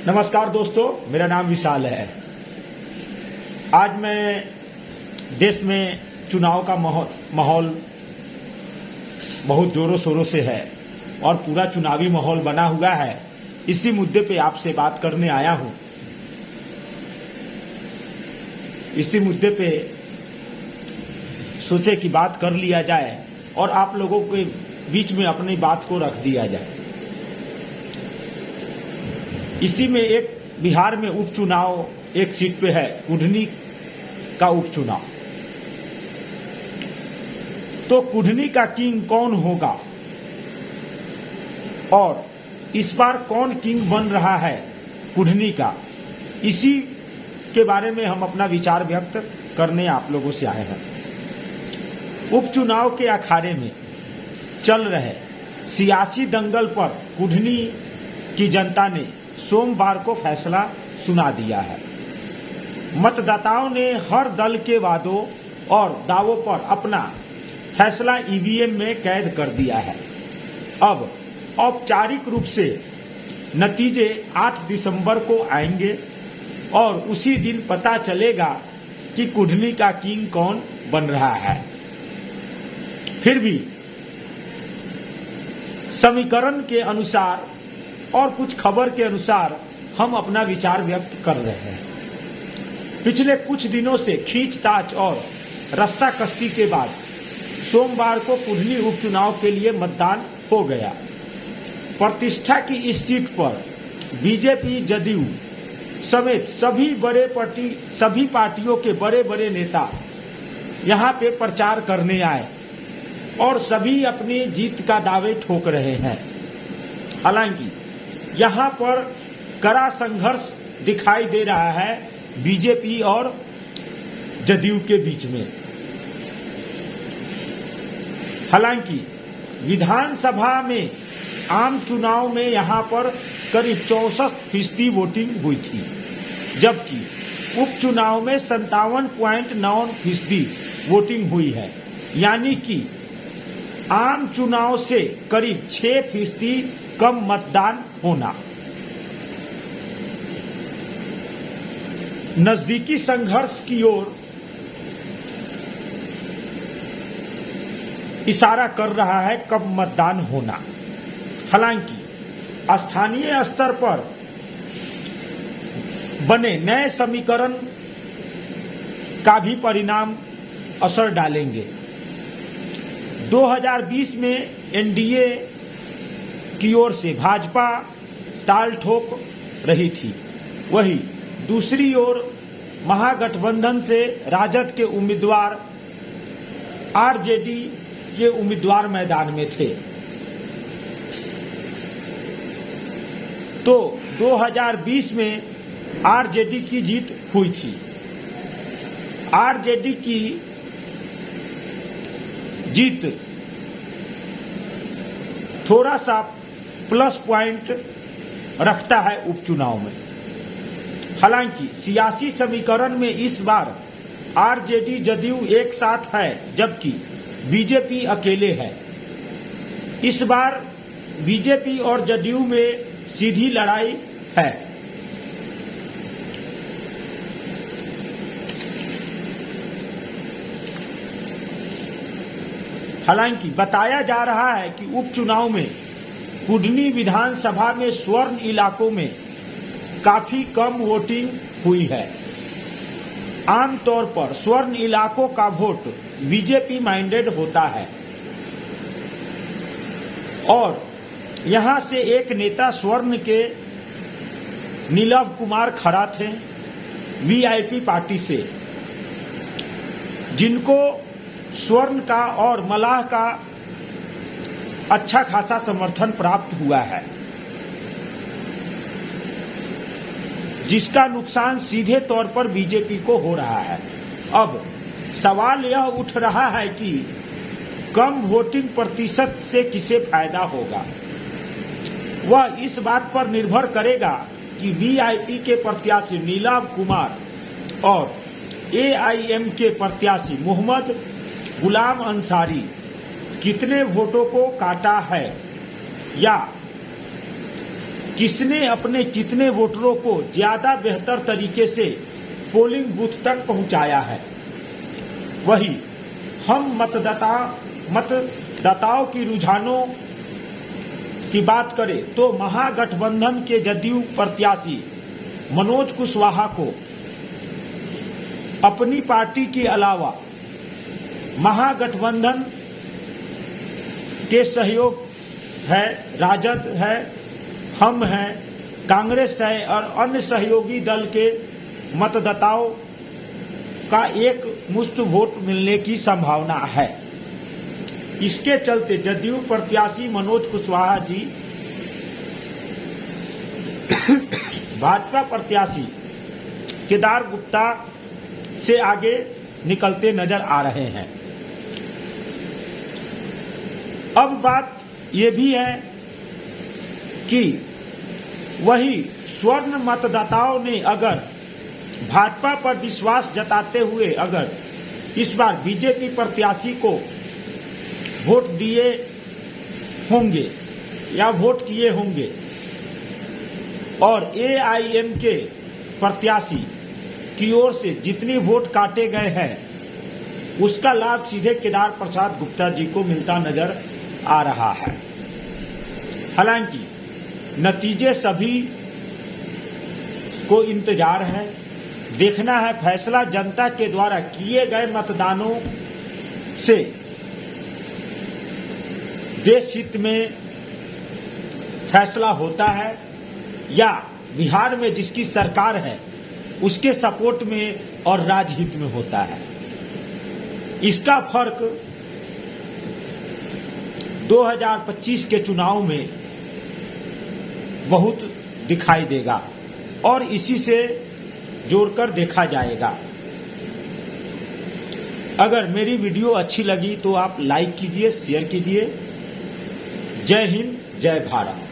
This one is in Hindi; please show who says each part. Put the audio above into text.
Speaker 1: नमस्कार दोस्तों, मेरा नाम विशाल है। आज मैं देश में चुनाव का माहौल बहुत जोरों शोरों से है और पूरा चुनावी माहौल बना हुआ है। इसी मुद्दे पे आपसे बात करने आया हूं। इसी मुद्दे पे सोचे कि बात कर लिया जाए और आप लोगों के बीच में अपनी बात को रख दिया जाए। इसी में एक बिहार में उपचुनाव एक सीट पे है, कुढ़नी का उपचुनाव। तो कुढ़नी का किंग कौन होगा और इस बार कौन किंग बन रहा है कुढ़नी का, इसी के बारे में हम अपना विचार व्यक्त करने आप लोगों से आए हैं। उपचुनाव के अखाड़े में चल रहे सियासी दंगल पर कुढ़नी की जनता ने सोमवार को फैसला सुना दिया है। मतदाताओं ने हर दल के वादों और दावों पर अपना फैसला ईवीएम में कैद कर दिया है। अब औपचारिक रूप से नतीजे 8 दिसंबर को आएंगे और उसी दिन पता चलेगा कि कुढ़नी का किंग कौन बन रहा है। फिर भी समीकरण के अनुसार और कुछ खबर के अनुसार हम अपना विचार व्यक्त कर रहे हैं। पिछले कुछ दिनों से खींचतान और रस्साकसी के बाद सोमवार को कुढ़नी उपचुनाव के लिए मतदान हो गया। प्रतिष्ठा की इस सीट पर बीजेपी, जदयू समेत सभी पार्टियों के बड़े बड़े नेता यहां पे प्रचार करने आए और सभी अपनी जीत का दावे ठोक रहे हैं। हालांकि यहां पर कड़ा संघर्ष दिखाई दे रहा है बीजेपी और जदयू के बीच में। हालांकि विधानसभा में आम चुनाव में यहां पर करीब 64% वोटिंग हुई थी, जबकि उपचुनाव में 57.9% वोटिंग हुई है। यानी कि आम चुनाव से करीब 6% कम मतदान होना। नजदीकी संघर्ष की ओर इशारा कर रहा है कम मतदान होना। हालांकि स्थानीय स्तर पर बने नए समीकरण का भी परिणाम असर डालेंगे। 2020 में एनडीए की ओर से भाजपा ताल ठोक रही थी, वहीं दूसरी ओर महागठबंधन से राजद के उम्मीदवार, आरजेडी के उम्मीदवार मैदान में थे। तो 2020 में आरजेडी की जीत हुई थी। आरजेडी की जीत थोड़ा सा प्लस पॉइंट रखता है उपचुनाव में। हालांकि सियासी समीकरण में इस बार आरजेडी, जदयू एक साथ है, जबकि बीजेपी अकेले है। इस बार बीजेपी और जदयू में सीधी लड़ाई है। हालांकि बताया जा रहा है कि उपचुनाव में कुढ़नी विधानसभा में स्वर्ण इलाकों में काफी कम वोटिंग हुई है। आमतौर पर स्वर्ण इलाकों का वोट बीजेपी माइंडेड होता है और यहां से एक नेता स्वर्ण के नीलव कुमार खड़ा थे वीआईपी पार्टी से, जिनको स्वर्ण का और मलाह का अच्छा खासा समर्थन प्राप्त हुआ है, जिसका नुकसान सीधे तौर पर बीजेपी को हो रहा है। अब सवाल यह उठ रहा है कि कम वोटिंग प्रतिशत से किसे फायदा होगा। वह इस बात पर निर्भर करेगा कि वीआईपी के प्रत्याशी नीलव कुमार और एआईएम के प्रत्याशी मोहम्मद गुलाम अंसारी कितने वोटों को काटा है या किसने अपने कितने वोटरों को ज्यादा बेहतर तरीके से पोलिंग बूथ तक पहुंचाया है। वही हम मतदाताओं की रुझानों की बात करें तो महागठबंधन के जदयू प्रत्याशी मनोज कुशवाहा को अपनी पार्टी के अलावा महागठबंधन के सहयोग है, राजद है, हम हैं, कांग्रेस है और अन्य सहयोगी दल के मतदाताओं का एक मुश्त वोट मिलने की संभावना है। इसके चलते जदयू प्रत्याशी मनोज कुशवाहा जी भाजपा प्रत्याशी केदार गुप्ता से आगे निकलते नजर आ रहे हैं। अब बात ये भी है कि वही स्वर्ण मतदाताओं ने अगर भाजपा पर विश्वास जताते हुए अगर इस बार बीजेपी प्रत्याशी को वोट दिए होंगे या वोट किए होंगे और एआईएम के प्रत्याशी की ओर से जितनी वोट काटे गए हैं उसका लाभ सीधे केदार प्रसाद गुप्ता जी को मिलता नजर आ रहा है। हालांकि नतीजे सभी को इंतजार है, देखना है फैसला जनता के द्वारा किए गए मतदानों से देश हित में फैसला होता है या बिहार में जिसकी सरकार है उसके सपोर्ट में और राजहित में होता है। इसका फर्क 2025 के चुनाव में बहुत दिखाई देगा और इसी से जोड़कर देखा जाएगा। अगर मेरी वीडियो अच्छी लगी तो आप लाइक कीजिए, शेयर कीजिए। जय हिंद, जय भारत।